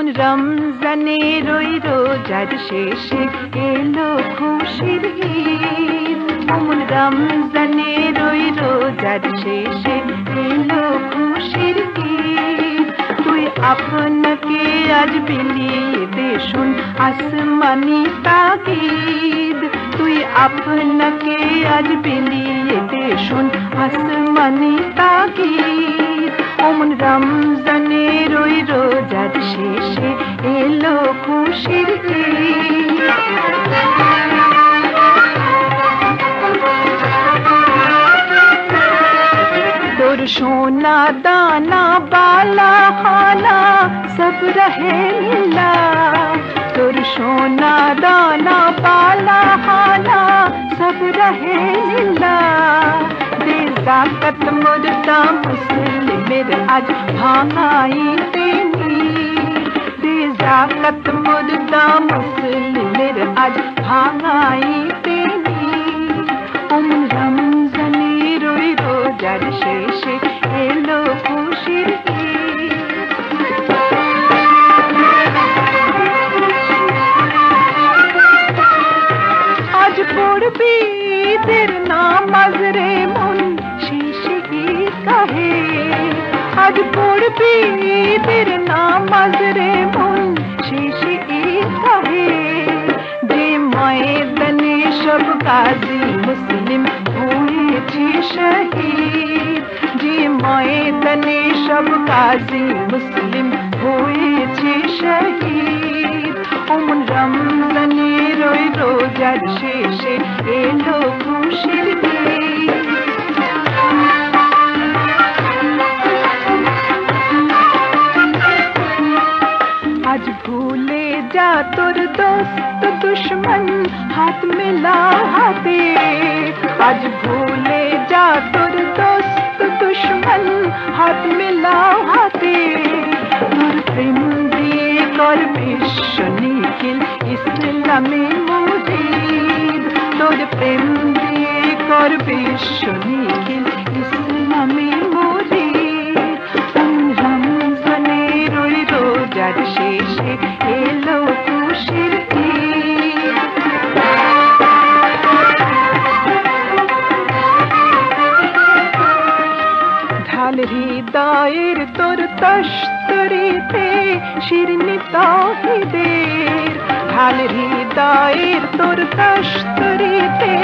অমন রমজানের ওই রোজার শেষে এলো খুশির ঈদ। অমন রমজানের ওই রোজার শেষে এলো খুশির ঈদ। তুই আপনাকে আজ বিলিয়ে দে শোন আসমানি তাকিদ। তুই আপনাকে আজ বিলিয়ে দে শোন আসমানি তাকিদ। অমন রমজানের ওই রোজার শেষে এলো খুশির ঈদ। তোর সোনা দানা বালা খানা সব রহে মিলা। তোর সোনা দানা বালা খানা সব রহে মিলা। দে যাকাত মুর্দা মুসলিমের আজ ভাঙাইতে নীর। দে যাকাত মুর্দা মুসলিমের আজ ভাঙাইতে নীর। অমন রমজানের ওই রোজার শেষে এলো খুশির ঈদ। আজ পড়বি ঈদের নামাজ রে মন শেষে ঈদ কাহে। আজ পড়বি ঈদের নামাজ রে মন শেষে ঈদ কাহে। যে ময়দানে সব গাজী মুসলিম হয়েছে শহীদ। যে ময়দানে সব গাজী মুসলিম হয়েছে শহীদ। অমন রমজানের ওই রোজার শেষে এলো খুশির ঈদ। আজ ভুলে যা তোর দোস্ত দুশ্মন হাত মিলা হাতে। আজ ভুলে যা তোর দোস্ত দুশ্মন হাত মিলা হাতে। তোর প্রেম দিয়ে কর বিশ্ব নিখিল ইসলামে মুজিদ। তোর প্রেম দিয়ে কর বিশ্ব নিখিল ইসলামে মুজিদ। রমজানের ওই রোজার শেষে এলো খুশির ঈদ। ঢাল হৃদয়ের তোর তস্তরিতে শিরনি তাওহীদের। ঢাল হৃদয়ের তোর তস্তরিতে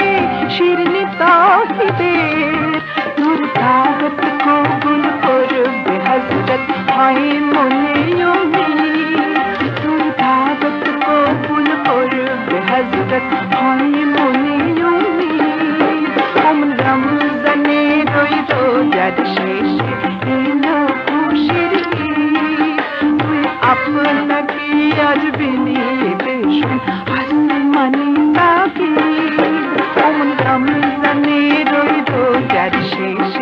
শিরনি তাওহীদের। তোর দাওয়াত কবুল করবে হযরত হয় মনে উম্মীদ। তোর দাওয়াত কবুল করবে হযরত হয় মনে উম্মীদ। অমন রমজানের ওই রোজার শেষে এলো খুশির ঈদ। তুই আপনাকে আজ বিলিয়ে দে শোন আসমানি তাকিদ। অমন রমজানের ওই রোজার শেষে